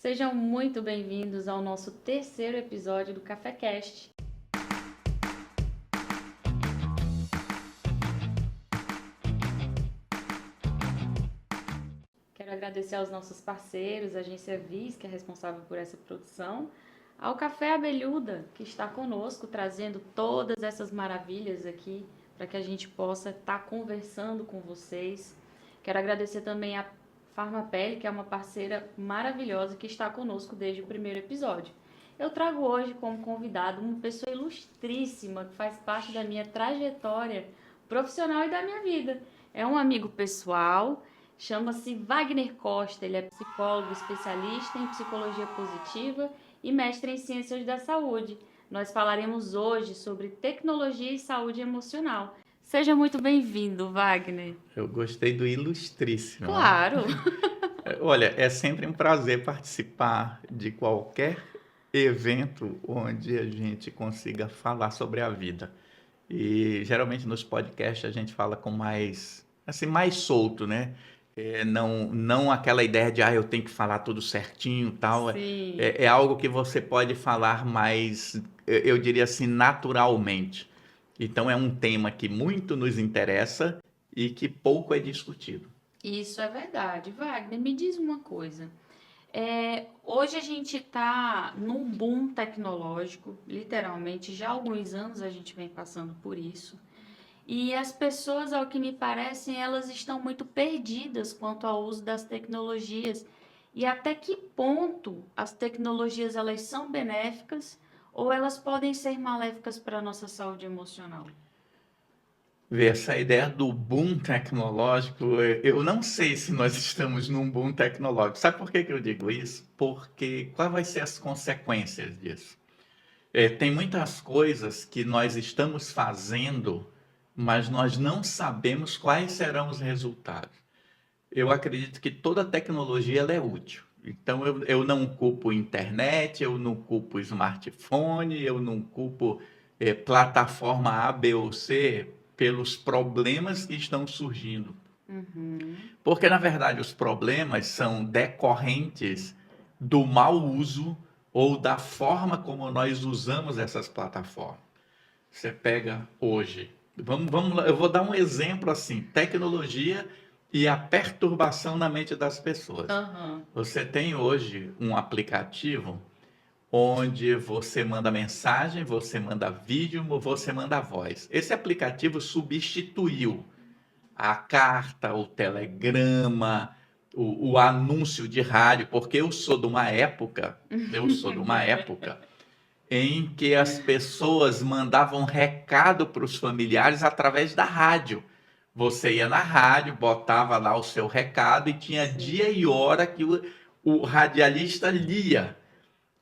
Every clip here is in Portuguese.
Sejam muito bem-vindos ao nosso terceiro episódio do CaféCast. Quero agradecer aos nossos parceiros, a Agência Vis, que é responsável por essa produção, ao Café Abelhuda, que está conosco, trazendo todas essas maravilhas aqui para que a gente possa estar conversando com vocês. Quero agradecer também a Farmapele, que é uma parceira maravilhosa que está conosco desde o primeiro episódio. Eu trago hoje como convidado uma pessoa ilustríssima que faz parte da minha trajetória profissional e da minha vida. É um amigo pessoal, chama-se Wagner Costa, ele é psicólogo especialista em psicologia positiva e mestre em ciências da saúde. Nós falaremos hoje sobre tecnologia e saúde emocional. Seja muito bem-vindo, Wagner. Eu gostei do ilustríssimo. Claro! Olha, é sempre um prazer participar de qualquer evento onde a gente consiga falar sobre a vida. E geralmente nos podcasts a gente fala com mais, assim, mais solto, né? Não aquela ideia de, eu tenho que falar tudo certinho e tal. Sim. É algo que você pode falar mais, eu diria assim, naturalmente. Então é um tema que muito nos interessa e que pouco é discutido. Isso é verdade. Wagner, me diz uma coisa. Hoje a gente está num boom tecnológico, literalmente, já há alguns anos a gente vem passando por isso. E as pessoas, ao que me parecem, elas estão muito perdidas quanto ao uso das tecnologias. E até que ponto as tecnologias elas são benéficas ou elas podem ser maléficas para a nossa saúde emocional? Ver essa ideia do boom tecnológico, eu não sei se nós estamos num boom tecnológico. Sabe por que que eu digo isso? Porque quais vai ser as consequências disso? Tem muitas coisas que nós estamos fazendo, mas nós não sabemos quais serão os resultados. Eu acredito que toda tecnologia ela é útil. Então eu não culpo internet, eu não culpo smartphone, eu não culpo plataforma A, B ou C pelos problemas que estão surgindo. Porque, na verdade, os problemas são decorrentes do mau uso ou da forma como nós usamos essas plataformas. Você pega hoje, vamos lá, eu vou dar um exemplo assim, tecnologia e a perturbação na mente das pessoas. Aham. Você tem hoje um aplicativo onde você manda mensagem, você manda vídeo, você manda voz. Esse aplicativo substituiu a carta, o telegrama, o anúncio de rádio, porque eu sou de uma época em que as pessoas mandavam recado para os familiares através da rádio. Você ia na rádio, botava lá o seu recado e tinha Sim. dia e hora que o radialista lia.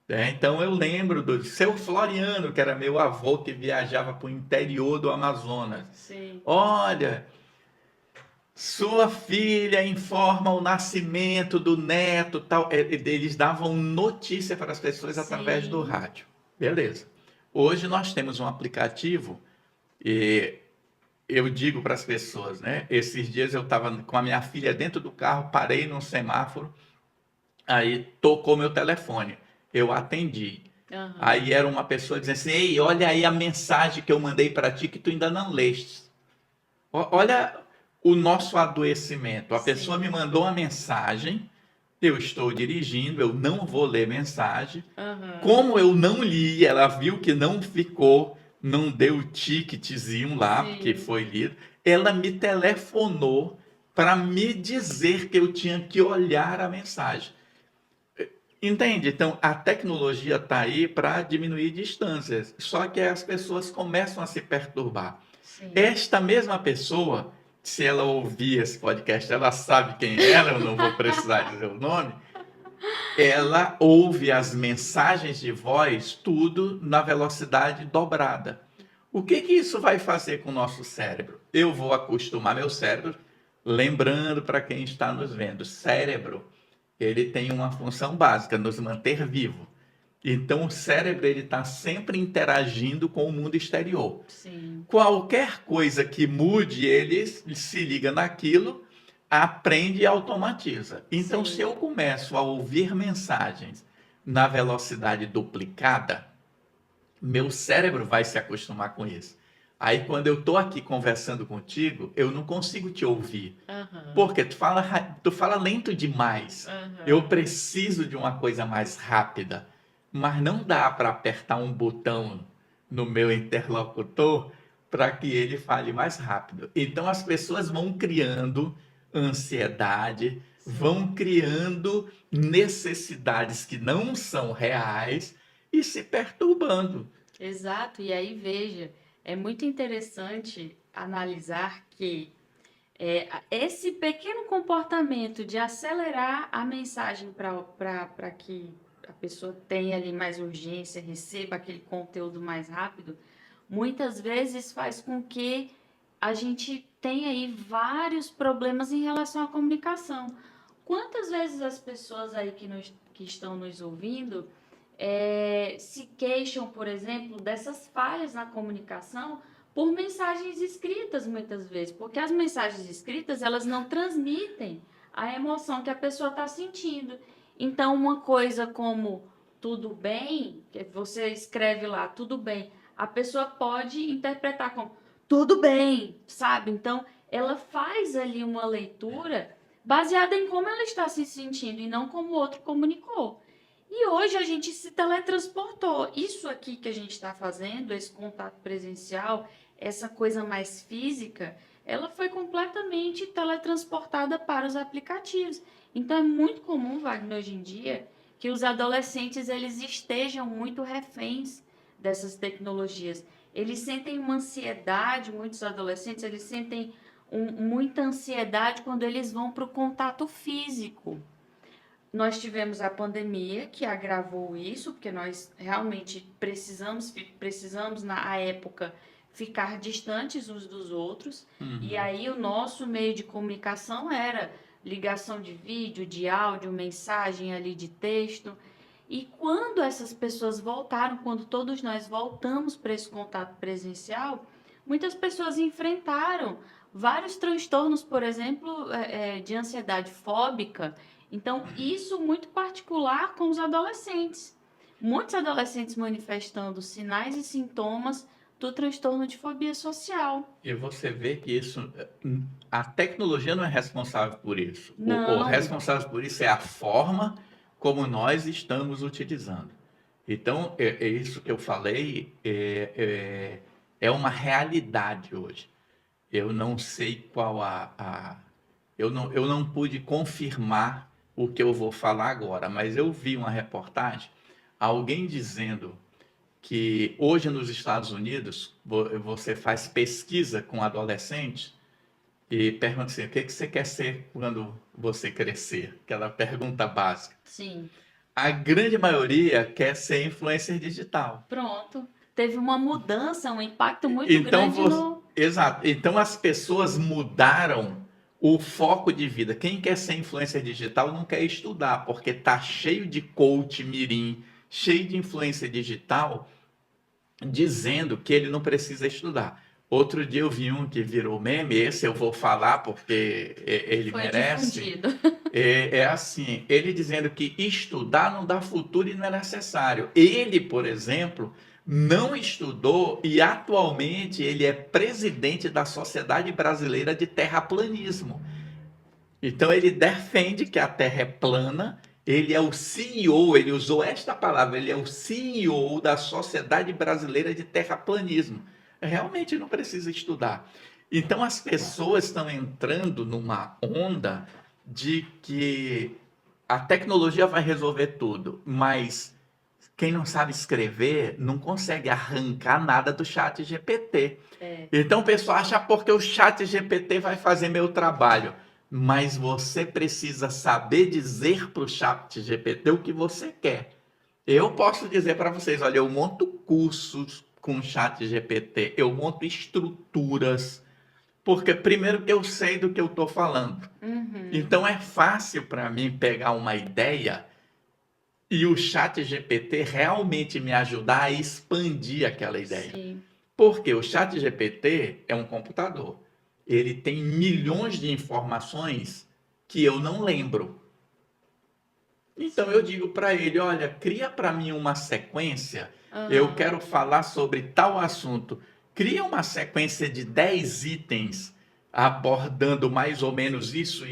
Então eu lembro do seu Floriano, que era meu avô, que viajava para o interior do Amazonas. Sim. Olha, sua filha informa o nascimento do neto, tal. Eles davam notícia para as pessoas através do Sim. rádio. Beleza. Hoje nós temos um aplicativo e eu digo para as pessoas, né? Esses dias eu estava com a minha filha dentro do carro, parei num semáforo, aí tocou meu telefone. Eu atendi. Aham. Aí era uma pessoa dizendo assim: ei, olha aí a mensagem que eu mandei para ti que tu ainda não leste. Olha o nosso adoecimento. A pessoa Sim. me mandou uma mensagem, eu estou dirigindo, eu não vou ler mensagem. Aham. Como eu não li, ela viu que não ficou, não deu o ticketzinho lá, Sim. porque foi lido. Ela me telefonou para me dizer que eu tinha que olhar a mensagem. Entende? Então, a tecnologia está aí para diminuir distâncias, só que as pessoas começam a se perturbar. Sim. Esta mesma pessoa, se ela ouvir esse podcast, ela sabe quem é ela, eu não vou precisar dizer o nome. Ela ouve as mensagens de voz, tudo na velocidade dobrada. O que que isso vai fazer com o nosso cérebro? Eu vou acostumar meu cérebro, lembrando para quem está nos vendo, cérebro, ele tem uma função básica, nos manter vivo. Então o cérebro ele está sempre interagindo com o mundo exterior. Sim. Qualquer coisa que mude, ele se liga naquilo aprende e automatiza. Então, se Sim. eu começo a ouvir mensagens na velocidade duplicada, meu cérebro vai se acostumar com isso. Aí, quando eu estou aqui conversando contigo, eu não consigo te ouvir. Aham. Porque tu fala lento demais. Eu Aham. preciso de uma coisa mais rápida. Mas não dá para apertar um botão no meu interlocutor para que ele fale mais rápido. Então as pessoas vão criando ansiedade, Sim. vão criando necessidades que não são reais e se perturbando. Exato. E aí, veja, é muito interessante analisar que esse pequeno comportamento de acelerar a mensagem para que a pessoa tenha ali mais urgência, receba aquele conteúdo mais rápido, muitas vezes faz com que a gente tenha aí vários problemas em relação à comunicação. Quantas vezes as pessoas aí que estão nos ouvindo se queixam, por exemplo, dessas falhas na comunicação por mensagens escritas muitas vezes, porque as mensagens escritas elas não transmitem a emoção que a pessoa está sentindo. Então, uma coisa como tudo bem, que você escreve lá tudo bem, a pessoa pode interpretar como tudo bem, sabe? Então, ela faz ali uma leitura baseada em como ela está se sentindo e não como o outro comunicou. E hoje a gente se teletransportou. Isso aqui que a gente está fazendo, esse contato presencial, essa coisa mais física, ela foi completamente teletransportada para os aplicativos. Então é muito comum, Wagner, hoje em dia, que os adolescentes eles estejam muito reféns dessas tecnologias. Eles sentem uma ansiedade, muitos adolescentes, eles sentem muita ansiedade quando eles vão para o contato físico. Nós tivemos a pandemia que agravou isso, porque nós realmente precisamos na época ficar distantes uns dos outros. E Uhum. aí o nosso meio de comunicação era ligação de vídeo, de áudio, mensagem ali de texto. E quando essas pessoas voltaram, quando todos nós voltamos para esse contato presencial, muitas pessoas enfrentaram vários transtornos, por exemplo, de ansiedade fóbica. Então, isso muito particular com os adolescentes. Muitos adolescentes manifestando sinais e sintomas do transtorno de fobia social. E você vê que isso, a tecnologia não é responsável por isso. O Não, responsável por isso é a forma como nós estamos utilizando. Então, é isso que eu falei, é uma realidade hoje. Eu não sei qual eu não pude confirmar o que eu vou falar agora, mas eu vi uma reportagem, alguém dizendo que hoje nos Estados Unidos você faz pesquisa com adolescentes e pergunta assim, o que que você quer ser quando você crescer? Aquela pergunta básica. sim, A grande maioria quer ser influencer digital. pronto. Teve uma mudança, um impacto muito Então, grande no. exato. Então as pessoas mudaram o foco de vida. Quem quer ser influencer digital não quer estudar, porque tá cheio de coach mirim, cheio de influencer digital dizendo que ele não precisa estudar. Outro dia eu vi um que virou meme, esse eu vou falar porque ele Foi merece. difundido. É assim, ele dizendo que estudar não dá futuro e não é necessário. Ele, por exemplo, não estudou e atualmente ele é presidente da Sociedade Brasileira de Terraplanismo. Então ele defende que a Terra é plana, ele é o CEO, ele usou esta palavra, ele é o CEO da Sociedade Brasileira de Terraplanismo. Realmente não precisa estudar. Então as pessoas estão entrando numa onda de que a tecnologia vai resolver tudo, mas quem não sabe escrever não consegue arrancar nada do chat GPT. É, Então o pessoal acha porque o chat GPT vai fazer meu trabalho. Mas você precisa saber dizer para o chat GPT o que você quer. Eu posso dizer para vocês, olha, eu monto cursos com o chat GPT, eu monto estruturas, porque primeiro que eu sei do que eu estou falando. uhum, Então é fácil para mim pegar uma ideia e o chat GPT realmente me ajudar a expandir aquela ideia. sim, Porque o chat GPT é um computador. Ele tem milhões de informações que eu não lembro. Então eu digo para ele, olha, cria para mim uma sequência, eu Aham. quero falar sobre tal assunto. Cria uma sequência de 10 itens abordando mais ou menos isso,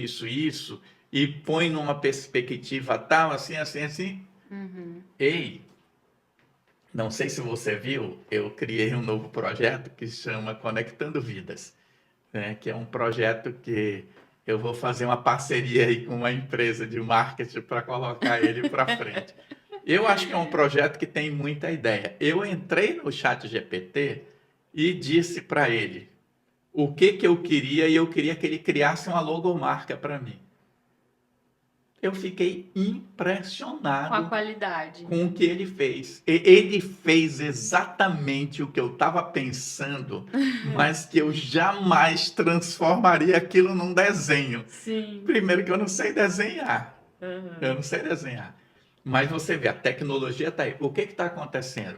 e põe numa perspectiva tal, assim, assim, assim. Uhum. Ei, não sei se você viu, eu criei um novo projeto que chama Conectando Vidas, né? Que é um projeto que eu vou fazer uma parceria aí com uma empresa de marketing para colocar ele para frente. Eu acho que é um projeto que tem muita ideia. Eu entrei no chat GPT e disse para ele o que eu queria e eu queria que ele criasse uma logomarca para mim. Eu fiquei Com a impressionado qualidade. com o que ele fez. Ele fez exatamente o que eu estava pensando, mas que eu jamais transformaria aquilo num desenho. Sim. Primeiro que eu não sei desenhar. Eu Aham. não sei desenhar. Mas você vê, a tecnologia está aí. O que está acontecendo?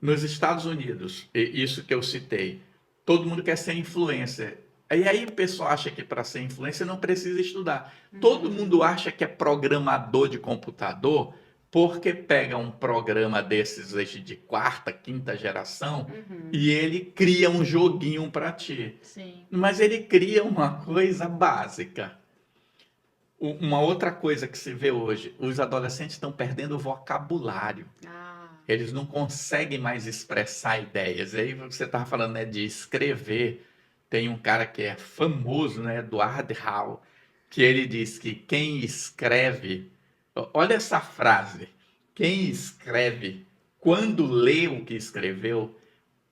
Nos Estados Unidos, isso que eu citei, todo mundo quer ser influencer. E aí o pessoal acha que para ser influencer não precisa estudar. Todo mundo Uhum. acha que é programador de computador porque pega um programa desses hoje de quarta, quinta geração Uhum. e ele cria um joguinho para ti. Sim. Mas ele cria uma coisa básica. Uma outra coisa que se vê hoje, os adolescentes estão perdendo o vocabulário. Ah. Eles não conseguem mais expressar ideias. Aí você estava falando, né, de escrever. Tem um cara que é famoso, né, Edward Hall, que ele diz que quem escreve, olha essa frase, quem escreve, quando lê o que escreveu,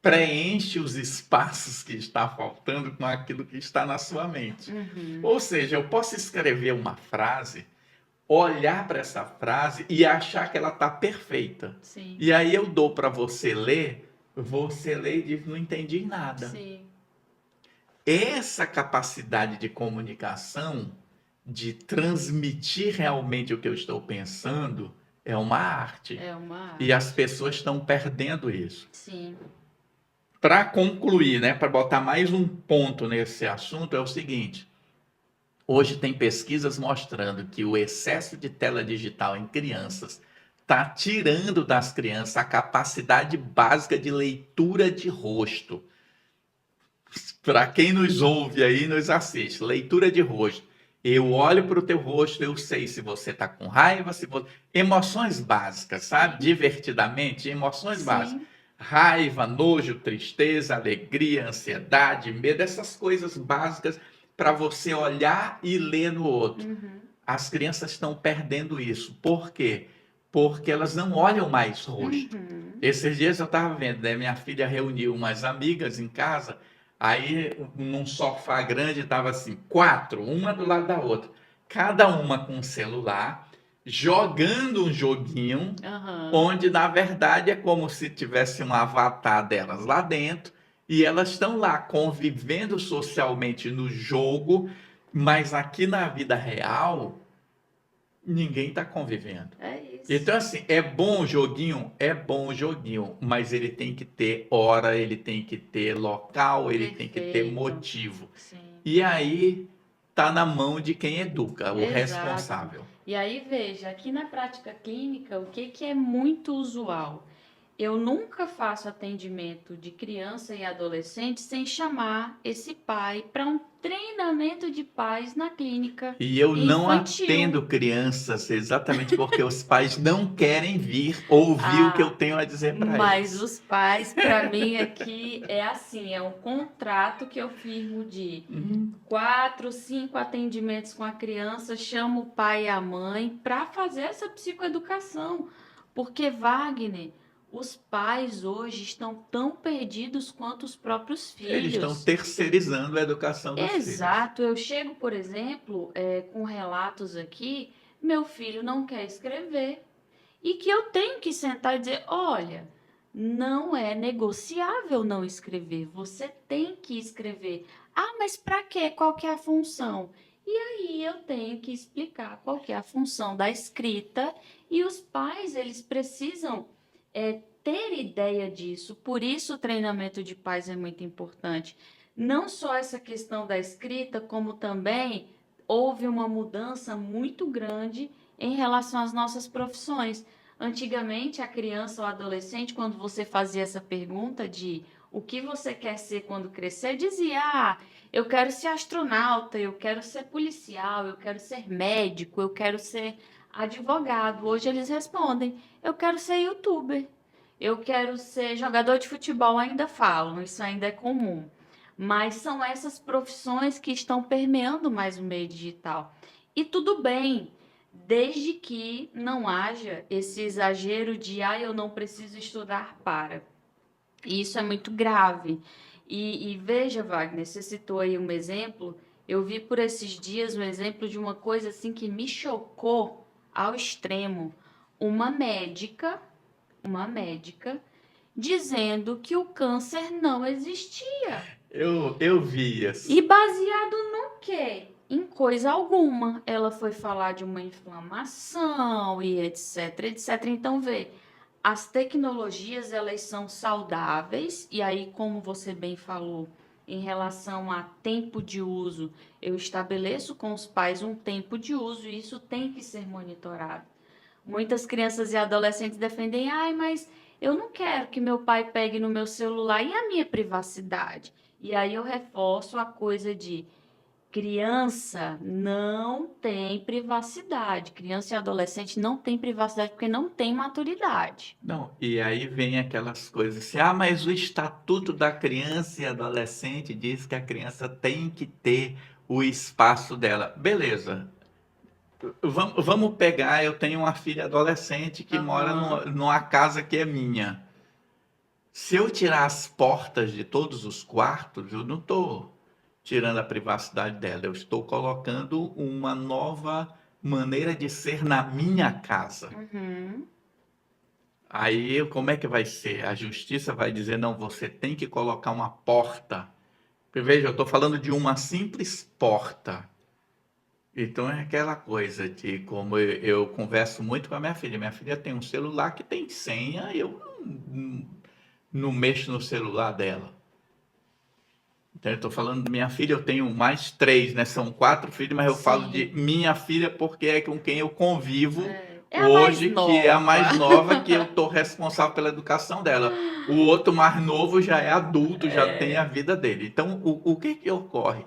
preenche os espaços que está faltando com aquilo que está na sua mente. Uhum. Ou seja, eu posso escrever uma frase, olhar para essa frase e achar que ela está perfeita. Sim. E aí eu dou para você lê e diz, não entendi nada. Sim. Essa capacidade de comunicação, de transmitir realmente o que eu estou pensando, é uma arte. É uma E as arte. pessoas estão perdendo isso. Sim. Para concluir, né, para botar mais um ponto nesse assunto, é o seguinte: hoje tem pesquisas mostrando que o excesso de tela digital em crianças está tirando das crianças a capacidade básica de leitura de rosto. Para quem nos ouve aí, nos assiste, leitura de rosto. Eu olho para o teu rosto, eu sei se você está com raiva, se você... Emoções básicas, sabe? Sim. Divertidamente, emoções básicas. Sim. Raiva, nojo, tristeza, alegria, ansiedade, medo, essas coisas básicas para você olhar e ler no outro. Uhum. As crianças estão perdendo isso. Por quê? Porque elas não olham mais rosto. Uhum. Esses dias eu estava vendo, né? Minha filha reuniu umas amigas em casa, aí num sofá grande estava assim, quatro, uma do lado da outra, cada uma com um celular, jogando um joguinho, Aham. onde na verdade é como se tivesse um avatar delas lá dentro, e elas estão lá convivendo socialmente no jogo, mas aqui na vida real, ninguém está convivendo. É Então, isso. assim, é bom o joguinho, mas ele tem que ter hora, ele tem que ter local, ele tem que ter Perfeito. motivo. Sim. E aí tá na mão de quem educa, o Exato. responsável. E aí, veja, aqui na prática clínica, o que que é muito usual? Eu nunca faço atendimento de criança e adolescente sem chamar esse pai para um treinamento de pais na clínica E eu não infantil. atendo crianças exatamente porque os pais não querem vir ouvir o que eu Ah, tenho a dizer para mas eles. os pais, para mim, aqui é assim, é um contrato que eu firmo de Hum. 4, 5 atendimentos com a criança, chamo o pai e a mãe para fazer essa psicoeducação. Porque, Wagner, os pais hoje estão tão perdidos quanto os próprios Eles estão filhos. terceirizando a educação dos filhos. Exato, eu chego, por exemplo, com relatos aqui, meu filho não quer escrever. E que eu tenho que sentar e dizer: olha, não é negociável não escrever, você tem que escrever. Ah, mas para quê? Qual que é a função? E aí eu tenho que explicar qual que é a função da escrita e os pais, eles precisam ter ideia disso. Por isso o treinamento de pais é muito importante. Não só essa questão da escrita, como também houve uma mudança muito grande em relação às nossas profissões. Antigamente, a criança ou adolescente, quando você fazia essa pergunta de o que você quer ser quando crescer, dizia: Ah, eu quero ser astronauta, eu quero ser policial, eu quero ser médico, eu quero ser advogado. Hoje eles respondem: eu quero ser youtuber, eu quero ser jogador de futebol. Ainda falam, isso ainda é comum. Mas são essas profissões que estão permeando mais o meio digital. E tudo bem, desde que não haja esse exagero de eu não preciso estudar para. E isso é muito grave. E veja, Wagner, você citou aí um exemplo. Eu vi por esses dias um exemplo de uma coisa assim que me chocou ao extremo. Uma médica, uma médica, dizendo que o câncer não existia. Eu vi E isso. baseado no quê? Em coisa alguma. Ela foi falar de uma inflamação e etc, etc. Então, vê, as tecnologias, elas são saudáveis, e aí, como você bem falou, em relação a tempo de uso, eu estabeleço com os pais um tempo de uso, e isso tem que ser monitorado. Muitas crianças e adolescentes defendem, mas eu não quero que meu pai pegue no meu celular e a minha privacidade. E aí eu reforço a coisa de criança não tem privacidade. Criança e adolescente não tem privacidade porque não tem maturidade. Não, e aí vem aquelas coisas assim, mas o Estatuto da Criança e Adolescente diz que a criança tem que ter o espaço dela. Beleza. Vamos pegar, eu tenho uma filha adolescente que mora Aham. numa casa que é minha. Se eu tirar as portas de todos os quartos, eu não estou tirando a privacidade dela, eu estou colocando uma nova maneira de ser na minha casa. Uhum. Aí, como é que vai ser? A justiça vai dizer, não, você tem que colocar uma porta. Porque, veja, eu estou falando de uma simples porta. Então é aquela coisa de como eu converso muito com a minha filha. Minha filha tem um celular que tem senha, eu não mexo no celular dela. Então, eu estou falando de minha filha, eu tenho mais três, né? São quatro filhos, mas eu falo de Sim. minha filha porque é com quem eu convivo É a mais hoje, que é a nova. mais nova, que eu estou responsável pela educação dela. O outro mais novo já é adulto, já tem a vida dele. Então, o que que ocorre?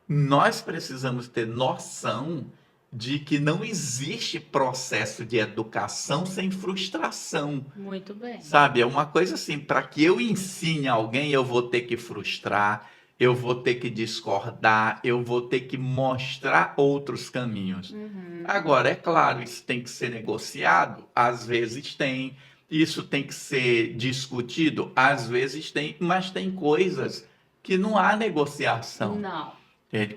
Nós precisamos ter noção de que não existe processo de educação sem frustração. Muito bem. Sabe, é uma coisa assim, para que eu ensine alguém, eu vou ter que frustrar, eu vou ter que discordar, eu vou ter que mostrar outros caminhos. Uhum. Agora, é claro, isso tem que ser negociado, às vezes tem, isso tem que ser discutido, às vezes tem, mas tem coisas que não há negociação. Não.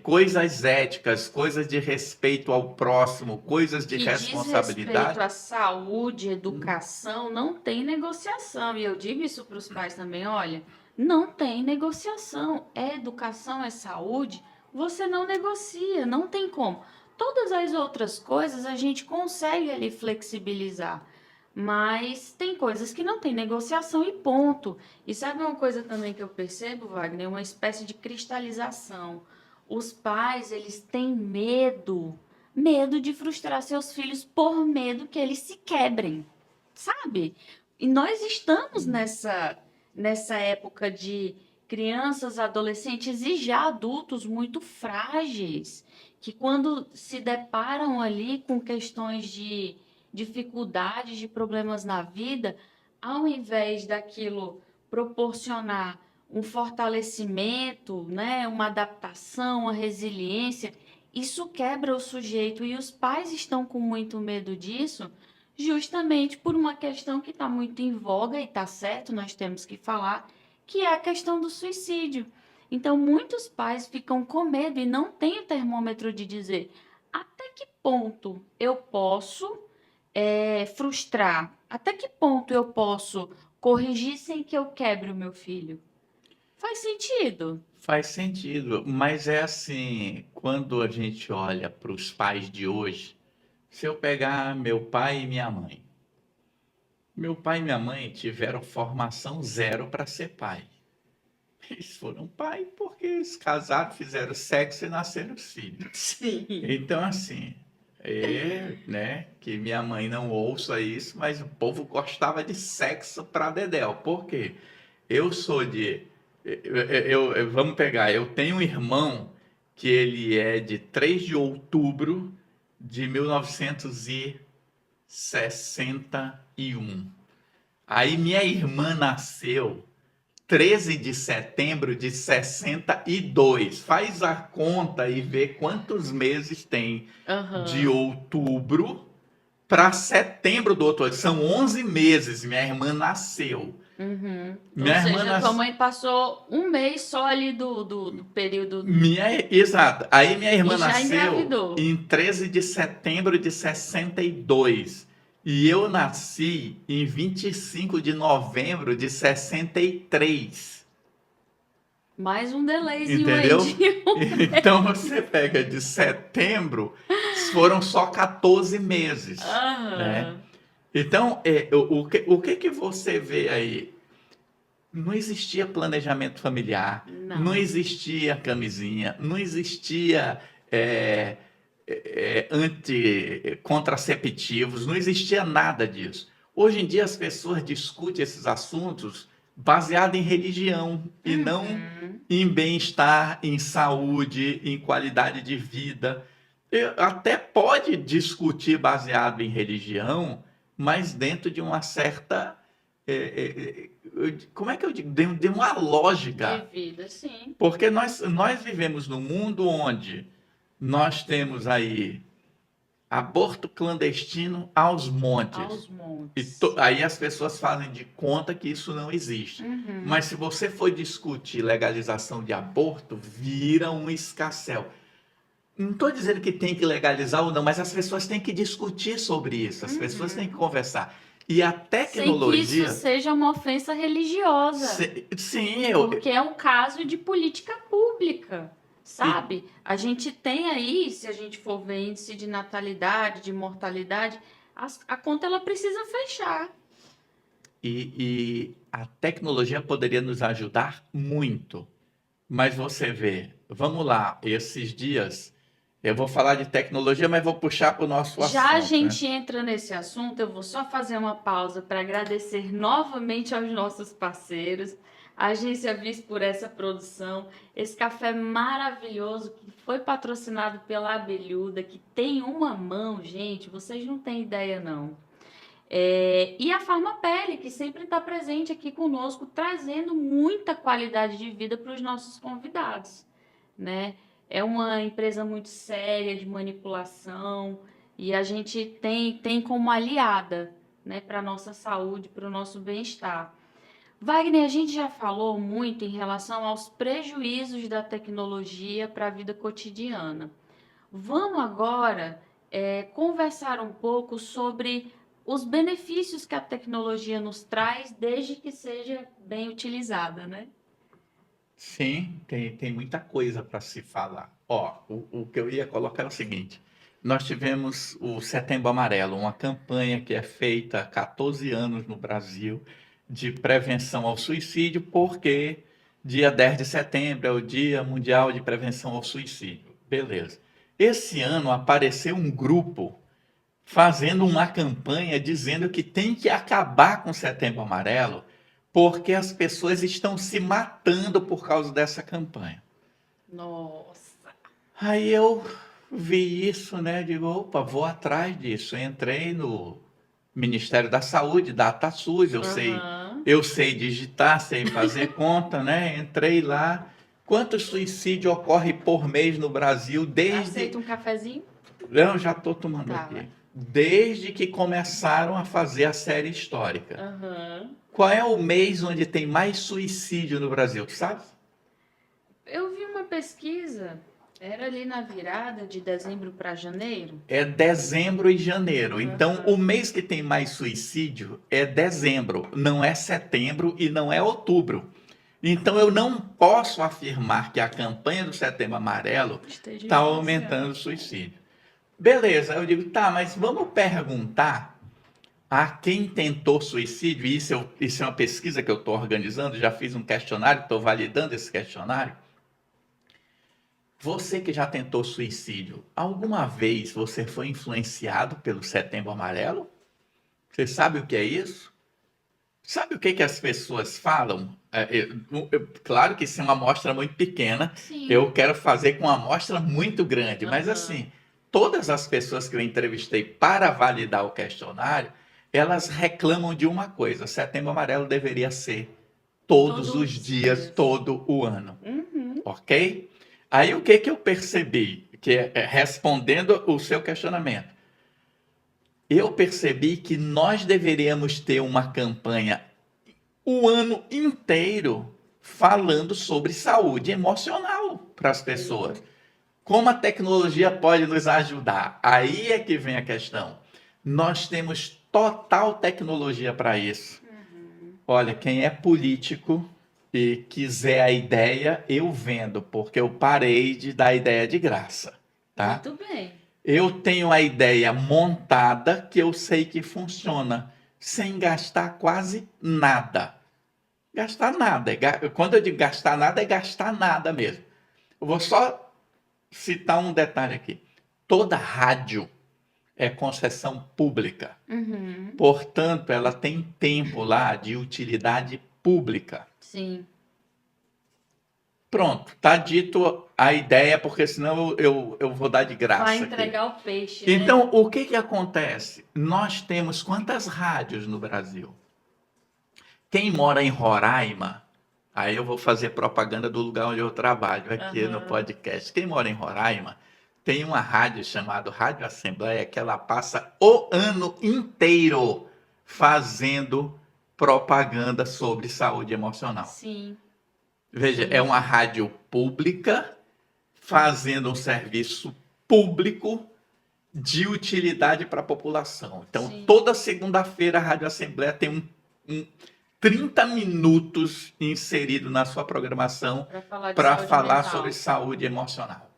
Coisas éticas, coisas de respeito ao próximo, coisas de Que diz respeito responsabilidade. à saúde, educação, não tem negociação. E eu digo isso para os pais também, olha, não tem negociação. É educação, é saúde, você não negocia, não tem como. Todas as outras coisas a gente consegue ali flexibilizar, mas tem coisas que não tem negociação e ponto. E sabe uma coisa também que eu percebo, Wagner? Uma espécie de cristalização. Os pais, eles têm medo de frustrar seus filhos por medo que eles se quebrem, sabe? E nós estamos nessa época de crianças, adolescentes e já adultos muito frágeis, que quando se deparam ali com questões de dificuldades, de problemas na vida, ao invés daquilo proporcionar um fortalecimento, né, uma adaptação, uma resiliência, isso quebra o sujeito e os pais estão com muito medo disso, justamente por uma questão que está muito em voga e está certo, nós temos que falar, que é a questão do suicídio. Então, muitos pais ficam com medo e não têm o termômetro de dizer até que ponto eu posso frustrar, até que ponto eu posso corrigir sem que eu quebre o meu filho. Faz sentido? Faz sentido, mas é assim, quando a gente olha para os pais de hoje, se eu pegar meu pai e minha mãe tiveram formação zero para ser pai. Eles foram pai porque eles casaram, fizeram sexo e nasceram filhos. Sim. Então, assim, né, que minha mãe não ouça isso, mas o povo gostava de sexo pra dedéu. Por quê? Eu sou de. Vamos pegar, eu tenho um irmão que ele é de 3 de outubro de 1961. Aí minha irmã nasceu 13 de setembro de 62. Faz a conta e vê quantos meses tem de Aham. outubro para setembro do outro ano. São 11 meses. Minha irmã nasceu. Uhum. Ou Minha irmã seja, tua nasceu. mãe passou um mês só ali do período Exato. Aí minha e irmã já nasceu engravidou. em 13 de setembro de 62. E eu nasci em 25 de novembro de 63. Mais um delayzinho aí Entendeu? de Então você pega de setembro, foram só 14 meses, né? Aham. Então, o que que você vê aí? Não existia planejamento familiar, não Não. existia camisinha, não existia é, contraceptivos, não existia nada disso. Hoje em dia as pessoas discutem esses assuntos baseado em religião e não Uhum. em bem-estar, em saúde, em qualidade de vida. Até pode discutir baseado em religião, mas dentro de uma certa como é que eu digo? De uma De lógica. vida, sim. Porque nós vivemos num mundo onde nós temos aí aborto clandestino aos montes. Aos montes. Aí as pessoas fazem de conta que isso não existe. Uhum. Mas se você for discutir legalização de aborto, vira um escarcéu. Não estou dizendo que tem que legalizar ou não, mas as pessoas têm que discutir sobre isso, as pessoas têm que Uhum. conversar. E a Sem que isso tecnologia, seja uma ofensa religiosa, sim, porque é um caso de política pública, e, sabe? A gente tem aí, se a gente for ver índice de natalidade, de mortalidade, a conta ela precisa fechar. e a tecnologia poderia nos ajudar muito. Mas você vê, vamos lá, esses dias eu vou falar de tecnologia, mas vou puxar para o nosso Já a assunto, né? gente entra nesse assunto, eu vou só fazer uma pausa para agradecer novamente aos nossos parceiros, a Agência Vis por essa produção, esse café maravilhoso que foi patrocinado pela Abelhuda, que tem uma mão, gente, vocês não têm ideia não. E a Farmapele, que sempre está presente aqui conosco, trazendo muita qualidade de vida para os nossos convidados, né? É uma empresa muito séria de manipulação e a gente tem como aliada, né, para a nossa saúde, para o nosso bem-estar. Wagner, a gente já falou muito em relação aos prejuízos da tecnologia para a vida cotidiana. Vamos agora conversar um pouco sobre os benefícios que a tecnologia nos traz, desde que seja bem utilizada, né? Sim, tem muita coisa para se falar. Ó, o que eu ia colocar é o seguinte: nós tivemos o Setembro Amarelo, uma campanha que é feita há 14 anos no Brasil de prevenção ao suicídio, porque dia 10 de setembro é o Dia Mundial de Prevenção ao Suicídio. Beleza. Esse ano apareceu um grupo fazendo uma campanha dizendo que tem que acabar com o Setembro Amarelo, porque as pessoas estão se matando por causa dessa campanha. Nossa. Aí eu vi isso, né? Digo, opa, vou atrás disso. Entrei no Ministério da Saúde, DataSUS, Aham. eu sei digitar, sei fazer conta, né? Entrei lá. Quanto suicídio ocorre por mês no Brasil desde. Aceita um cafezinho? Eu já estou tomando Tá, aqui. vai. Desde que começaram a fazer a série histórica. Aham. Qual é o mês onde tem mais suicídio no Brasil, tu sabe? Eu vi uma pesquisa, era ali na virada de dezembro para janeiro. É dezembro e janeiro. Então, o Aham. mês que tem mais suicídio é dezembro, não é setembro e não é outubro. Então, eu não posso afirmar que a campanha do Setembro Amarelo Esteja está aumentando influenciando. o suicídio. Beleza, eu digo, tá, mas vamos perguntar a quem tentou suicídio, e isso é uma pesquisa que eu estou organizando, já fiz um questionário, estou validando esse questionário. Você que já tentou suicídio, alguma vez você foi influenciado pelo Setembro Amarelo? Você sabe o que é isso? Sabe o que que as pessoas falam? Claro que isso é uma amostra muito pequena, Sim. eu quero fazer com uma amostra muito grande, mas Aham. assim, todas as pessoas que eu entrevistei para validar o questionário, elas reclamam de uma coisa: Setembro Amarelo deveria ser todos Todos os os dias, dias. todo o ano, Uhum. ok? Aí o que que eu percebi? Respondendo o seu questionamento, eu percebi que nós deveríamos ter uma campanha o ano inteiro falando sobre saúde emocional para as pessoas. Sim. Como a tecnologia pode nos ajudar? Aí é que vem a questão. Nós temos total tecnologia para isso. Uhum. Olha, quem é político e quiser a ideia, eu vendo, porque eu parei de dar ideia de graça, tá? Muito bem. Eu tenho a ideia montada que eu sei que funciona, sem gastar quase nada. Gastar nada. Quando eu digo gastar nada, é gastar nada mesmo. Eu vou só citar um detalhe aqui. Toda rádio é concessão pública. Uhum. Portanto, ela tem tempo lá de utilidade pública. Sim. Pronto, tá dito a ideia, porque senão eu vou dar de Vai graça aqui. entregar o peixe, né? Então, o que que acontece? Nós temos quantas rádios no Brasil? Quem mora em Roraima, aí eu vou fazer propaganda do lugar onde eu trabalho aqui no Aham. podcast. Quem mora em Roraima tem uma rádio chamada Rádio Assembleia que ela passa o ano inteiro fazendo propaganda sobre saúde emocional. Sim. Veja, é Sim. uma rádio pública fazendo um serviço público de utilidade para a população. Então, Sim. toda segunda-feira a Rádio Assembleia tem um 30 minutos inserido na sua programação Para falar de para saúde falar sobre mental. saúde emocional.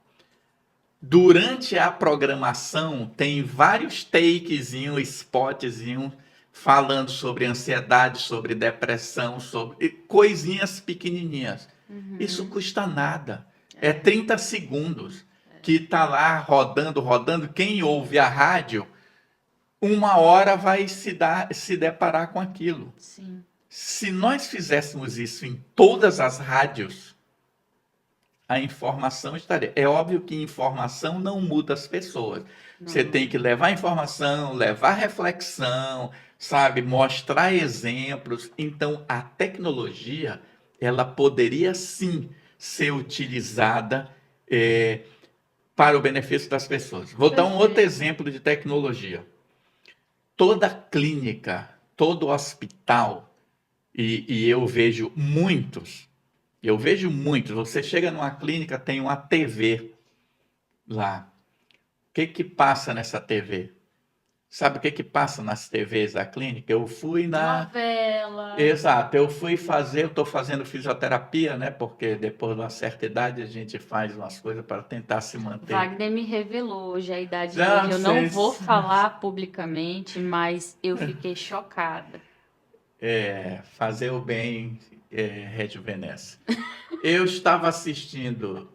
Durante a programação, tem vários takezinhos, spotzinhos, falando sobre ansiedade, sobre depressão, sobre coisinhas pequenininhas. Isso Uhum. custa nada. É 30 segundos que está lá rodando, rodando. Quem ouve a rádio, uma hora vai se deparar com aquilo. Sim. Se nós fizéssemos isso em todas as rádios, a informação estaria. É óbvio que informação não muda as pessoas. Você Não. tem que levar informação, levar reflexão, sabe, mostrar exemplos. Então, a tecnologia, ela poderia sim ser utilizada para o benefício das pessoas. Vou dar um outro Perfeito. exemplo de tecnologia. Toda clínica, todo hospital, e eu vejo muitos. Você chega numa clínica, tem uma TV lá. O que que passa nessa TV? Sabe o que que passa nas TVs da clínica? Eu fui na. Novela. Exato, eu estou fazendo fisioterapia, né? Porque depois de uma certa idade a gente faz umas coisas para tentar se manter. Wagner me revelou hoje a idade Já dele. Eu não sei. vou falar publicamente, mas eu fiquei chocada. Fazer o bem rejuvenesce. Eu estava assistindo,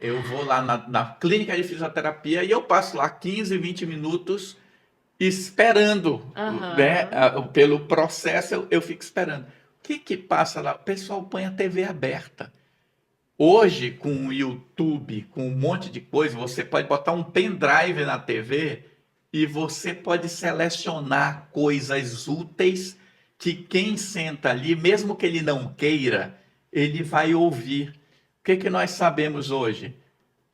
eu vou lá na clínica de fisioterapia e eu passo lá 15, 20 minutos esperando, né? Aham. Pelo processo eu fico esperando. O que que passa lá? O pessoal põe a TV aberta. Hoje, com o YouTube, com um monte de coisa, você pode botar um pendrive na TV e você pode selecionar coisas úteis que quem senta ali, mesmo que ele não queira, ele vai ouvir. O que que nós sabemos hoje?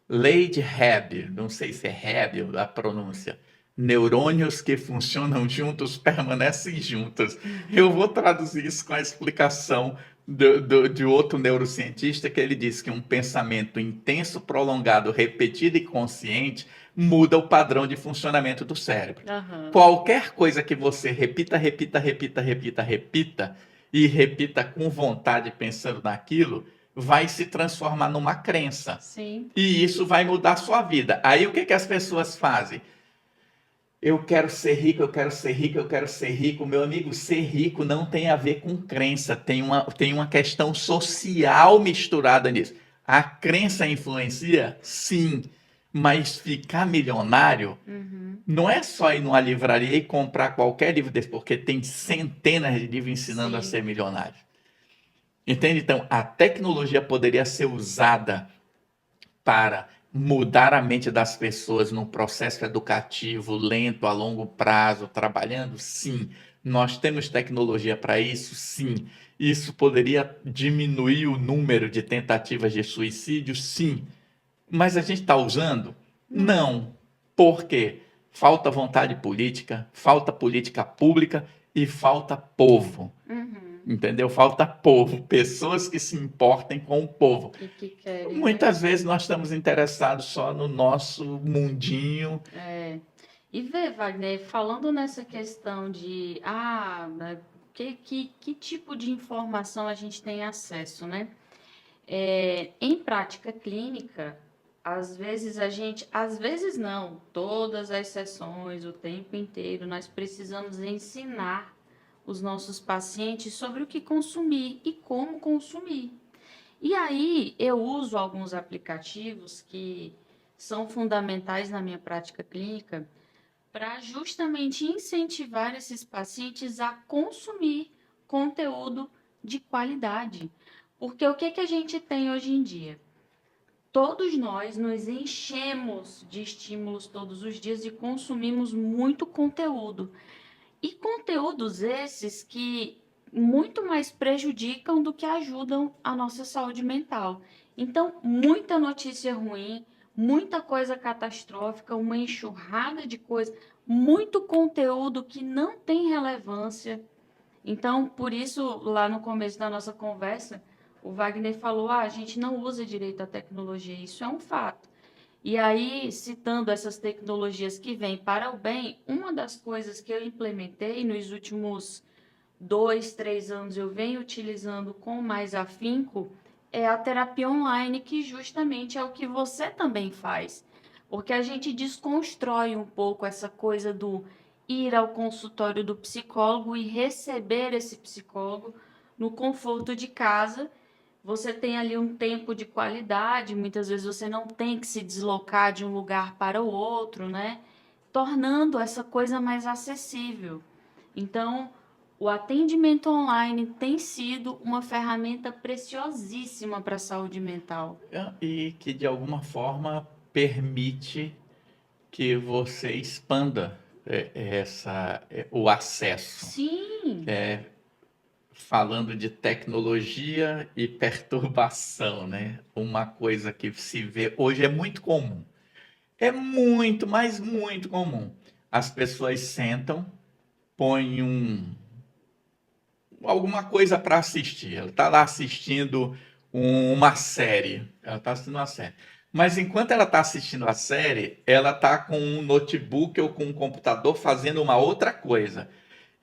Lady Hebb, não sei se é Hebb a pronúncia. Neurônios que funcionam juntos permanecem juntos. Eu vou traduzir isso com a explicação de outro neurocientista que ele diz que um pensamento intenso, prolongado, repetido e consciente muda o padrão de funcionamento do cérebro. Aham. Qualquer coisa que você repita, repita, repita, repita, repita e repita com vontade pensando naquilo, vai se transformar numa crença. Sim. E isso vai mudar a sua vida. Aí o que que as pessoas fazem? Eu quero ser rico, eu quero ser rico, eu quero ser rico. Meu amigo, ser rico não tem a ver com crença, tem uma questão social misturada nisso. A crença influencia? Sim, mas ficar milionário Uhum. não é só ir numa livraria e comprar qualquer livro desse, porque tem centenas de livros ensinando a Sim. ser milionário. Entende? Então, a tecnologia poderia ser usada para mudar a mente das pessoas num processo educativo lento, a longo prazo, trabalhando? Sim. Nós temos tecnologia para isso? Sim. Isso poderia diminuir o número de tentativas de suicídio? Sim. Mas a gente está usando? Não. Não. Por quê? Falta vontade política, falta política pública e falta povo. Uhum. Entendeu? Falta povo, pessoas que se importem com o povo. E que querem, né? Muitas vezes nós estamos interessados só no nosso mundinho. É. E vê, Wagner, falando nessa questão de, né, que tipo de informação a gente tem acesso, né? Em prática clínica, às vezes não, todas as sessões, o tempo inteiro, nós precisamos ensinar os nossos pacientes sobre o que consumir e como consumir. E aí eu uso alguns aplicativos que são fundamentais na minha prática clínica para justamente incentivar esses pacientes a consumir conteúdo de qualidade. Porque o que que a gente tem hoje em dia? Todos nós nos enchemos de estímulos todos os dias e consumimos muito conteúdo. E conteúdos esses que muito mais prejudicam do que ajudam a nossa saúde mental. Então, muita notícia ruim, muita coisa catastrófica, uma enxurrada de coisa, muito conteúdo que não tem relevância. Então, por isso, lá no começo da nossa conversa, o Wagner falou: a gente não usa direito a tecnologia, isso é um fato. E aí, citando essas tecnologias que vêm para o bem, uma das coisas que eu implementei nos últimos 2, 3 anos, eu venho utilizando com mais afinco, é a terapia online, que justamente é o que você também faz. Porque a gente desconstrói um pouco essa coisa do ir ao consultório do psicólogo e receber esse psicólogo no conforto de casa. Você tem ali um tempo de qualidade, muitas vezes você não tem que se deslocar de um lugar para o outro, né? Tornando essa coisa mais acessível. Então, o atendimento online tem sido uma ferramenta preciosíssima para a saúde mental. E que de alguma forma permite que você expanda o acesso. Sim, Falando de tecnologia e perturbação, né? Uma coisa que se vê hoje é muito comum. É muito, mas muito comum. As pessoas sentam, põem alguma coisa para assistir. Ela está lá assistindo uma série. Ela está assistindo uma série. Mas enquanto ela está assistindo a série, ela está com um notebook ou com um computador fazendo uma outra coisa.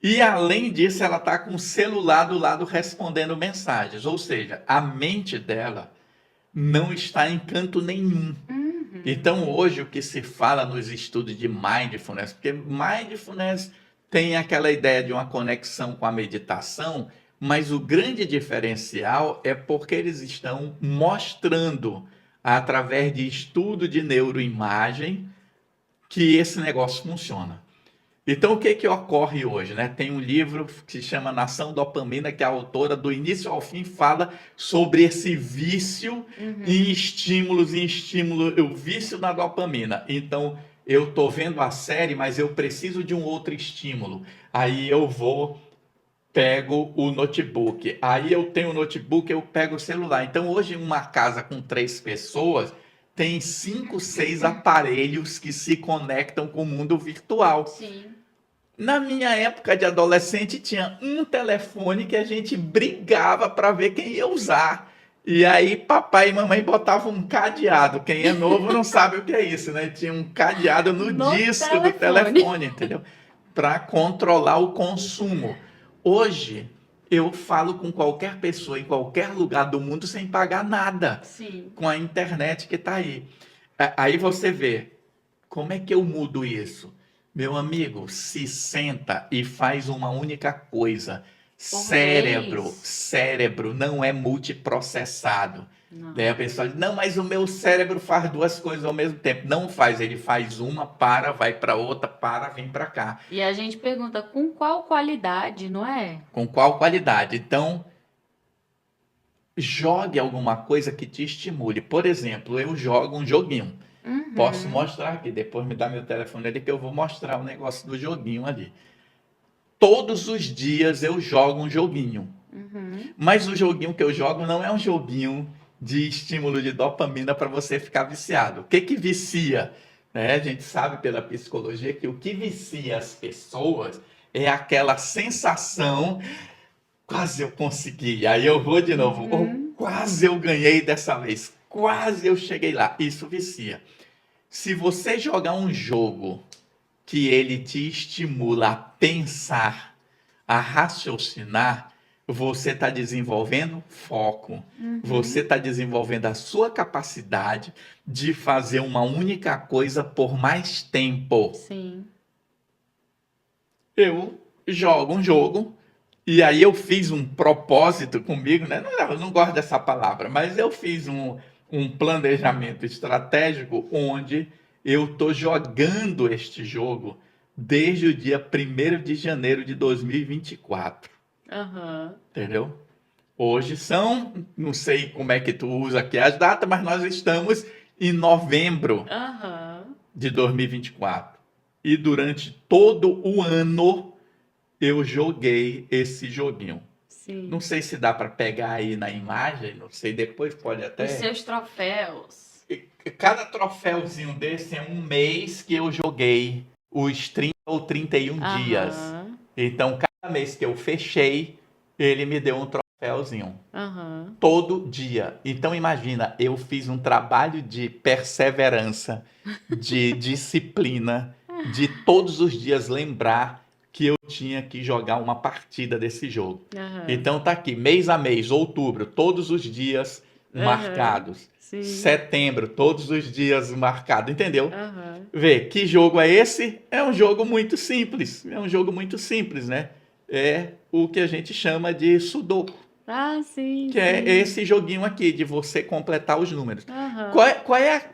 E além disso, ela está com o celular do lado respondendo mensagens. Ou seja, a mente dela não está em canto nenhum. Então, hoje, o que se fala nos estudos de mindfulness, porque mindfulness tem aquela ideia de uma conexão com a meditação, mas o grande diferencial é porque eles estão mostrando, através de estudo de neuroimagem, que esse negócio funciona. Então, o que que ocorre hoje, né? Tem um livro que se chama Nação Dopamina, que a autora, do início ao fim, fala sobre esse vício em estímulo, o vício na dopamina. Então, eu tô vendo a série, mas eu preciso de um outro estímulo. Aí eu vou, pego o notebook. Aí eu tenho o notebook, eu pego o celular. Então, hoje, uma casa com 3 pessoas tem 5, 6 aparelhos que se conectam com o mundo virtual. sim. Na minha época de adolescente, tinha um telefone que a gente brigava para ver quem ia usar. E aí, papai e mamãe botavam um cadeado. Quem é novo não sabe o que é isso, né? Tinha um cadeado no No disco do telefone. telefone, entendeu? Para controlar o consumo. Hoje, eu falo com qualquer pessoa em qualquer lugar do mundo sem pagar nada, Sim. com a internet que está aí. Aí você vê, como é que eu mudo isso? Meu amigo, se senta e faz uma única coisa. Por Cérebro, vez? cérebro não é multiprocessado. Daí Não. a pessoa diz, não, mas o meu cérebro faz duas coisas ao mesmo tempo. Não faz, ele faz uma, para, vai para outra, para, vem para cá. E a gente pergunta com qual qualidade, não é? Com qual qualidade? Então, jogue alguma coisa que te estimule. Por exemplo, eu jogo um joguinho. Posso Uhum, mostrar aqui, depois me dá meu telefone ali que eu vou mostrar o negócio do joguinho ali. Todos os dias eu jogo um joguinho. uhum. Mas o joguinho que eu jogo não é um joguinho de estímulo de dopamina para você ficar viciado. O que que vicia? Né? A gente sabe pela psicologia que o que vicia as pessoas é aquela sensação, quase eu consegui. Aí eu vou de novo, oh, Uhum. quase eu ganhei dessa vez, quase eu cheguei lá. Isso vicia. Se você jogar um jogo que ele te estimula a pensar, a raciocinar, você está desenvolvendo foco, você Uhum. está desenvolvendo a sua capacidade de fazer uma única coisa por mais tempo. Sim. Eu jogo um jogo e aí eu fiz um propósito comigo, né? Não, eu não gosto dessa palavra, mas eu fiz um planejamento estratégico onde eu estou jogando este jogo desde o dia 1º de janeiro de 2024, Aham. entendeu? Hoje são, não sei como é que tu usa aqui as datas, mas nós estamos em novembro Aham. de 2024. E durante todo o ano eu joguei esse joguinho. Não Sim. sei se dá para pegar aí na imagem, não sei, depois pode Os até. seus troféus. Cada troféuzinho desse é um mês que eu joguei os 30 ou 31 dias. Aham. Então, cada mês que eu fechei, ele me deu um troféuzinho. Aham. Todo dia. Então, imagina, eu fiz um trabalho de perseverança, de disciplina, de todos os dias lembrar que eu tinha que jogar uma partida desse jogo. Aham. Então, tá aqui, mês a mês, outubro, todos os dias Aham. marcados. Sim. Setembro, todos os dias marcados, entendeu? Aham. Vê, que jogo é esse? É um jogo muito simples. É um jogo muito simples, né? É o que a gente chama de Sudoku, Ah, sim, que é sim. esse joguinho aqui, de você completar os números. Qual Aham. é, qual é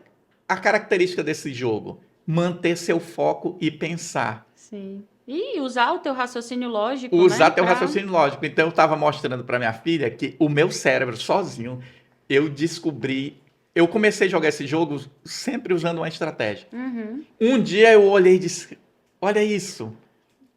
a característica desse jogo? Manter seu foco e pensar. Sim. E usar o teu raciocínio lógico, né, Usar teu pra... raciocínio lógico. Então, eu estava mostrando para minha filha que o meu cérebro, sozinho, eu descobri. Eu comecei a jogar esse jogo sempre usando uma estratégia. Uhum. Um dia eu olhei e disse: olha isso.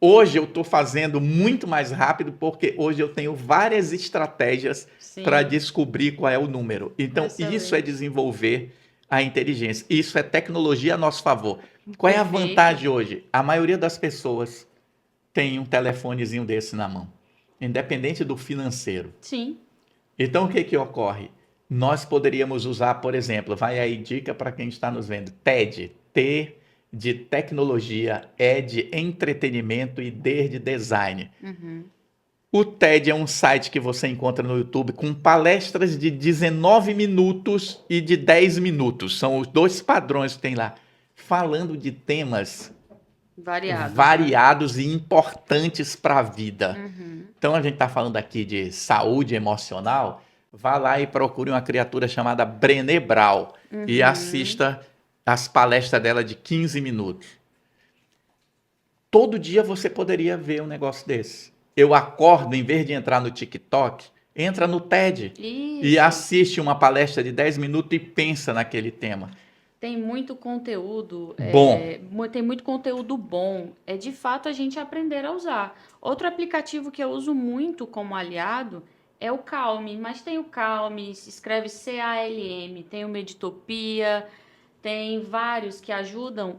Hoje eu estou fazendo muito mais rápido porque hoje eu tenho várias estratégias para Sim. descobrir qual é o número. Então, isso é Excelente. desenvolver a inteligência. Isso é tecnologia a nosso favor. Qual é a Perfeito. vantagem hoje? A maioria das pessoas tem um telefonezinho desse na mão, independente do financeiro. Sim. Então, o que que ocorre? Nós poderíamos usar, por exemplo, vai aí dica para quem está nos vendo, TED, T de tecnologia, E de entretenimento e D de design. Uhum. O TED é um site que você encontra no YouTube com palestras de 19 minutos e de 10 minutos. São os dois padrões que tem lá, falando de temas Variados, né? variados e importantes para a vida. Uhum. Então a gente está falando aqui de saúde emocional. Vá lá e procure uma criatura chamada Brené Brown e Uhum. assista as palestras dela de 15 minutos. Todo dia você poderia ver um negócio desse. Eu acordo, em vez de entrar no TikTok, entra no TED e Isso. assiste uma palestra de 10 minutos e pensa naquele tema. Tem muito conteúdo, Bom, tem muito conteúdo bom. É de fato a gente aprender a usar. Outro aplicativo que eu uso muito como aliado é o Calm, mas tem o Calm, se escreve Calm, tem o Meditopia, tem vários que ajudam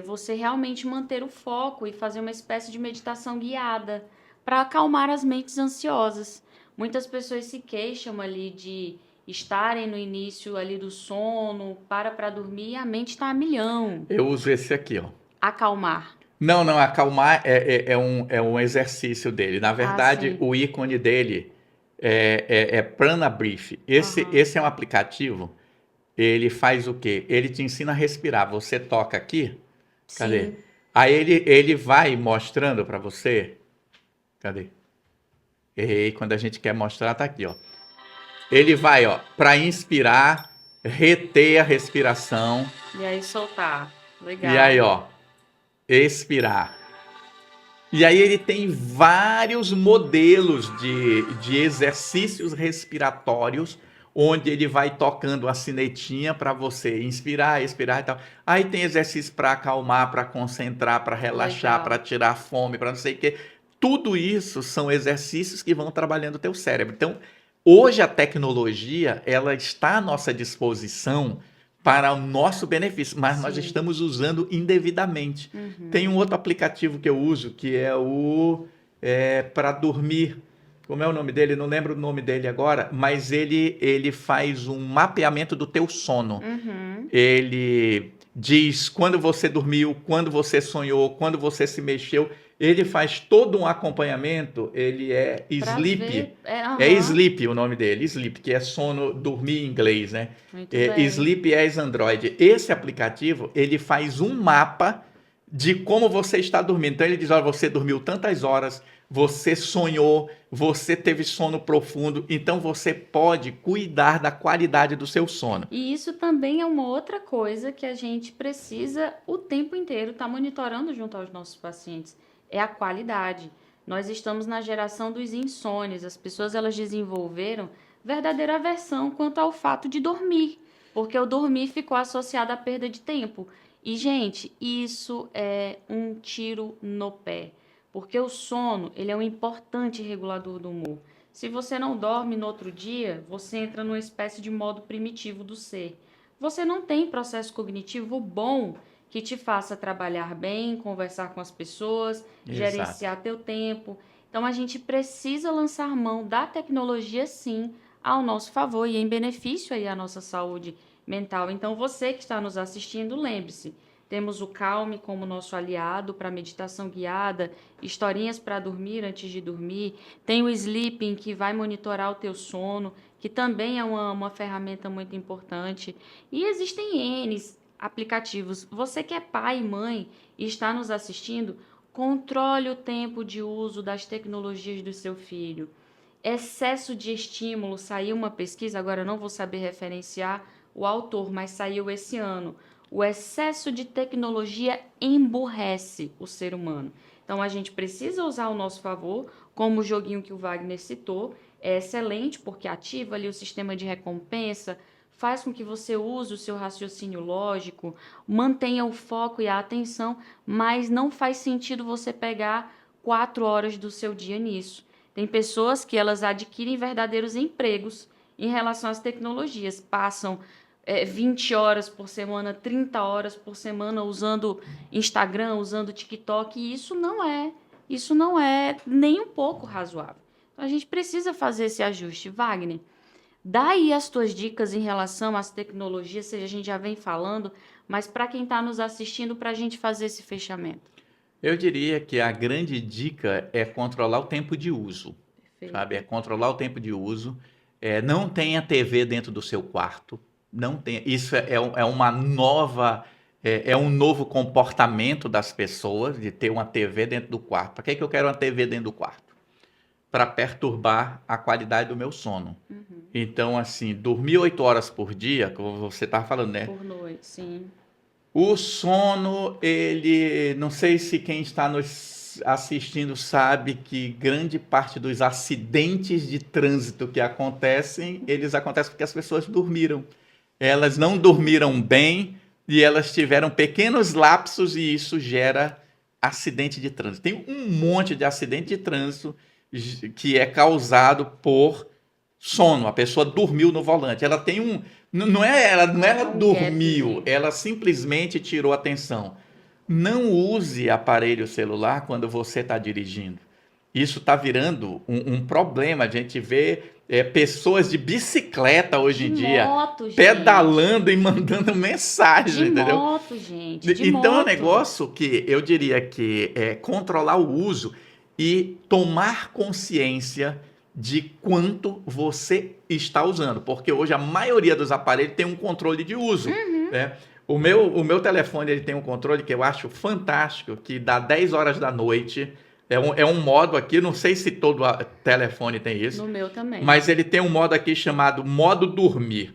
você realmente manter o foco e fazer uma espécie de meditação guiada para acalmar as mentes ansiosas. Muitas pessoas se queixam ali de estarem no início ali do sono, para dormir e a mente está a milhão. eu uso esse aqui, ó. Acalmar. Não, não, acalmar é um exercício dele. Na Ah, verdade, sim. o ícone dele é Prana Brief. Esse, Aham. esse é um aplicativo, ele faz o quê? Ele te ensina a respirar. Você toca aqui, cadê? Sim. Aí ele vai mostrando para você. Cadê? Errei, quando a gente quer mostrar, tá aqui, ó. Ele vai, ó, para inspirar, reter a respiração. E aí soltar. E aí, Legal. ó, expirar. E aí ele tem vários modelos de exercícios respiratórios, onde ele vai tocando a sinetinha para você inspirar, expirar e tal. Aí tem exercício para acalmar, para concentrar, para relaxar, para Legal. tirar a fome, para não sei o quê. Tudo isso são exercícios que vão trabalhando o teu cérebro. Então, hoje a tecnologia, ela está à nossa disposição para o nosso benefício, mas nós Sim. estamos usando indevidamente. Tem um outro aplicativo que eu uso, que é o para dormir. Como é o nome dele? Não lembro o nome dele agora, mas ele faz um mapeamento do teu sono. Uhum. Ele diz quando você dormiu, quando você sonhou, quando você se mexeu. Ele faz todo um acompanhamento. Ele é Pra Sleep. ver. É Aham. Sleep o nome dele, Sleep, que é sono, dormir em inglês, né? Muito bem. Sleep é Android. Esse aplicativo, ele faz um mapa de como você está dormindo. Então ele diz, olha, você dormiu tantas horas, você sonhou, você teve sono profundo, então você pode cuidar da qualidade do seu sono. E isso também é uma outra coisa que a gente precisa o tempo inteiro estar monitorando junto aos nossos pacientes, é a qualidade. Nós estamos na geração dos insônios, as pessoas elas desenvolveram verdadeira aversão quanto ao fato de dormir, porque o dormir ficou associado à perda de tempo. E, gente, isso é um tiro no pé, porque o sono, ele é um importante regulador do humor. Se você não dorme no outro dia, você entra numa espécie de modo primitivo do ser. Você não tem processo cognitivo bom que te faça trabalhar bem, conversar com as pessoas, Exato. gerenciar teu tempo. Então a gente precisa lançar mão da tecnologia sim ao nosso favor e em benefício aí à nossa saúde mental. Então você que está nos assistindo, lembre-se, temos o Calme como nosso aliado para meditação guiada, historinhas para dormir antes de dormir. Tem o Sleeping, que vai monitorar o teu sono, que também é uma ferramenta muito importante. E existem N aplicativos. Você que é pai e mãe e está nos assistindo, controle o tempo de uso das tecnologias do seu filho. Excesso de estímulo, saiu uma pesquisa, agora eu não vou saber referenciar o autor, mas saiu esse ano. O excesso de tecnologia emburrece o ser humano. Então a gente precisa usar ao nosso favor, como o joguinho que o Wagner citou, é excelente porque ativa ali o sistema de recompensa, faz com que você use o seu raciocínio lógico, mantenha o foco e a atenção, mas não faz sentido você pegar 4 horas do seu dia nisso. Tem pessoas que elas adquirem verdadeiros empregos em relação às tecnologias, passam 20 horas por semana, 30 horas por semana usando Instagram, usando TikTok, e isso não é nem um pouco razoável. Então a gente precisa fazer esse ajuste. Wagner, dá aí as tuas dicas em relação às tecnologias, seja a gente já vem falando, mas para quem está nos assistindo, para a gente fazer esse fechamento. Eu diria que a grande dica é controlar o tempo de uso, sabe? É Perfeito. controlar o tempo de uso. Não tenha TV dentro do seu quarto. Não tenha. Isso é uma nova, é um novo comportamento das pessoas de ter uma TV dentro do quarto. Para que eu quero uma TV dentro do quarto? Para perturbar a qualidade do meu sono. Uhum. Então, assim, dormir 8 horas por dia, como você estava falando, né? Por noite, sim. O sono, ele, não sei se quem está nos assistindo sabe que grande parte dos acidentes de trânsito que acontecem, eles acontecem porque as pessoas dormiram. Elas não dormiram bem e elas tiveram pequenos lapsos e isso gera acidente de trânsito. Tem um monte de acidente de trânsito que é causado por sono. A pessoa dormiu no volante. Ela tem um. Não é ela Um dormiu, gapzinho. ela simplesmente tirou atenção. Não use aparelho celular quando você está dirigindo. Isso está virando um problema. A gente vê pessoas de bicicleta hoje De em dia moto, gente. pedalando e mandando De mensagem, entendeu? moto, gente. De Então é um moto. negócio que eu diria que é controlar o uso e tomar consciência de quanto você está usando, porque hoje a maioria dos aparelhos tem um controle de uso, né? O meu telefone ele tem um controle que eu acho fantástico, que dá 10 horas da noite. É um modo aqui, não sei se todo telefone tem isso, No meu também. mas ele tem um modo aqui chamado modo dormir.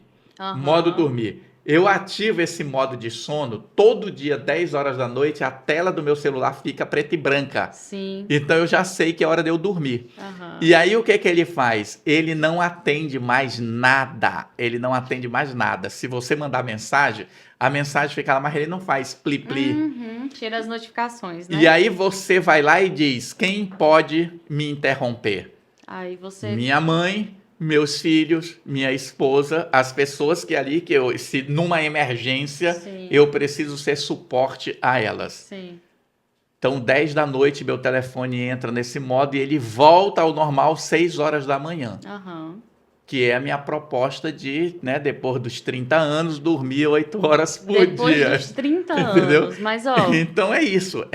Modo Aham. dormir. Eu ativo esse modo de sono todo dia, 10 horas da noite, a tela do meu celular fica preta e branca. Sim. Então eu já sei que é hora de eu dormir. Aham. E aí o que que ele faz? Ele não atende mais nada. Ele não atende mais nada. Se você mandar mensagem, a mensagem fica lá, mas ele não faz pli-pli. Uhum. Tira as notificações, E né? aí você vai lá e diz: quem pode me interromper? Aí você. Minha mãe, meus filhos, minha esposa, as pessoas que ali, se numa emergência, Sim. eu preciso ser suporte a elas. Sim. Então, 10 da noite, meu telefone entra nesse modo e ele volta ao normal 6 horas da manhã, Aham. que é a minha proposta de, né, depois dos 30 anos, dormir 8 horas por Depois dia. dos 30 Entendeu? anos. Mas, ó. Então é isso.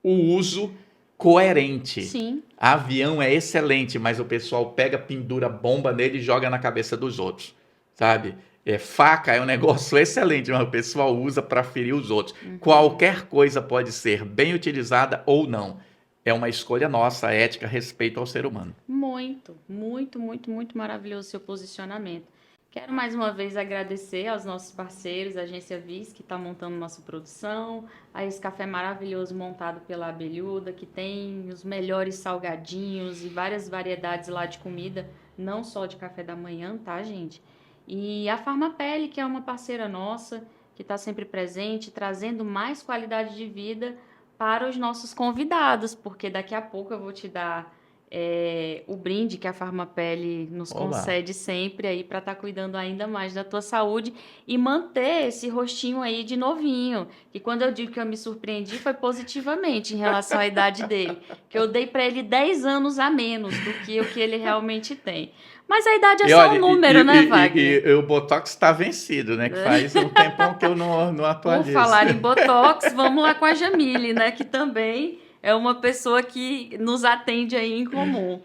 O uso coerente. Sim. Avião é excelente, mas o pessoal pega, pendura bomba nele e joga na cabeça dos outros, sabe? Faca é um negócio excelente, mas o pessoal usa para ferir os outros. Qualquer coisa pode ser bem utilizada ou não. É uma escolha nossa, ética, respeito ao ser humano. Muito, muito, muito, muito maravilhoso o seu posicionamento. Quero mais uma vez agradecer aos nossos parceiros, a Agência Viz, que está montando nossa produção, a esse café maravilhoso montado pela Abelhuda, que tem os melhores salgadinhos e várias variedades lá de comida, não só de café da manhã, tá, gente? E a Farmapele, que é uma parceira nossa, que está sempre presente, trazendo mais qualidade de vida para os nossos convidados, porque daqui a pouco eu vou te dar o brinde que a Farmapele nos Olá. concede sempre aí para estar cuidando ainda mais da tua saúde e manter esse rostinho aí de novinho. Que quando eu digo que eu me surpreendi foi positivamente em relação à idade dele, que eu dei para ele 10 anos a menos do que o que ele realmente tem. Mas a idade é E só olha, um número, né, Wagner? o Botox está vencido, né? Que faz um tempão que eu não Por atualizo. falar em Botox, vamos lá com a Jamile, né? Que também é uma pessoa que nos atende aí em comum.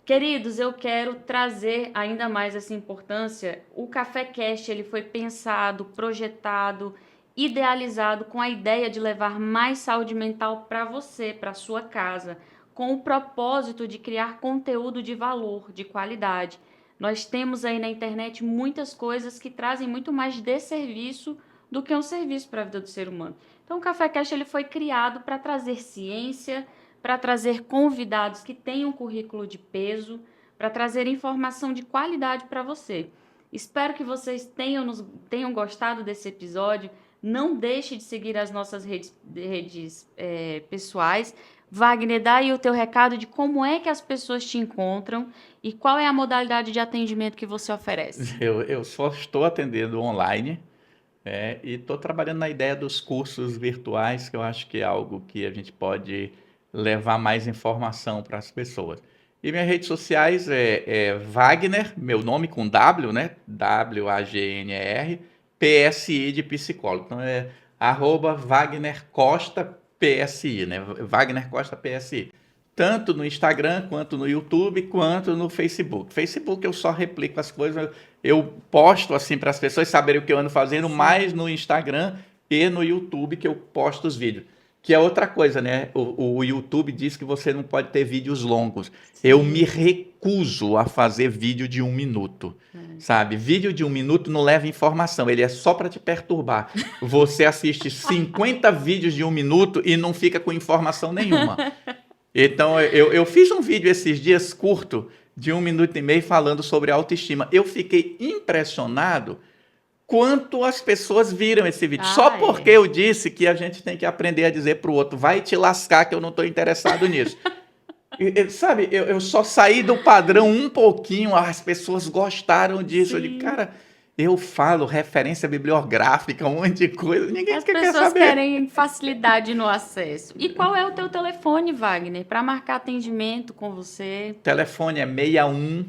Queridos, eu quero trazer ainda mais essa importância. O Café Cast, ele foi pensado, projetado, idealizado com a ideia de levar mais saúde mental para você, para sua casa, com o propósito de criar conteúdo de valor, de qualidade. Nós temos aí na internet muitas coisas que trazem muito mais desserviço do que um serviço para a vida do ser humano. Então, o Café Cast ele foi criado para trazer ciência, para trazer convidados que tenham currículo de peso, para trazer informação de qualidade para você. Espero que vocês tenham gostado desse episódio. Não deixe de seguir as nossas redes pessoais. Wagner, dá aí o teu recado de como é que as pessoas te encontram e qual é a modalidade de atendimento que você oferece. Eu só estou atendendo online. E estou trabalhando na ideia dos cursos virtuais, que eu acho que é algo que a gente pode levar mais informação para as pessoas. E minhas redes sociais é Wagner, meu nome com W, né? WAGNR, PSI de psicólogo. Então é @Wagner Costa PSI, né? Wagner Costa PSI. Tanto no Instagram, quanto no YouTube, quanto no Facebook. Facebook eu só replico as coisas, eu posto assim para as pessoas saberem o que eu ando fazendo, mais no Instagram e no YouTube que eu posto os vídeos. Que é outra coisa, né? O YouTube diz que você não pode ter vídeos longos. Eu me recuso a fazer vídeo de 1 minuto, sabe? Vídeo de 1 minuto não leva informação, ele é só para te perturbar. Você assiste 50 vídeos de 1 minuto e não fica com informação nenhuma. Então, eu fiz um vídeo esses dias curto, de 1 minuto e meio, falando sobre autoestima. Eu fiquei impressionado quanto as pessoas viram esse vídeo. Só porque eu disse que a gente tem que aprender a dizer para o outro, vai te lascar que eu não estou interessado nisso. Sabe, eu só saí do padrão um pouquinho, as pessoas gostaram disso. Eu digo, Sim. cara, eu falo referência bibliográfica, um monte de coisa, ninguém As quer pessoas saber. querem facilidade no acesso. E qual é o teu telefone, Wagner, para marcar atendimento com você? O telefone é 61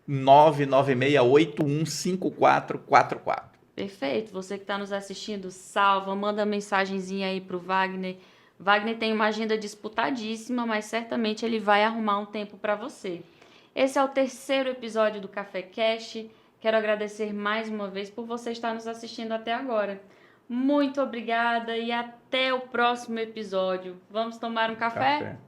996815444. Perfeito. Você que está nos assistindo, salva, manda mensagenzinha aí pro Wagner. Wagner tem uma agenda disputadíssima, mas certamente ele vai arrumar um tempo para você. Esse é o terceiro episódio do Café Cash. Quero agradecer mais uma vez por você estar nos assistindo até agora. Muito obrigada e até o próximo episódio. Vamos tomar um café? Café.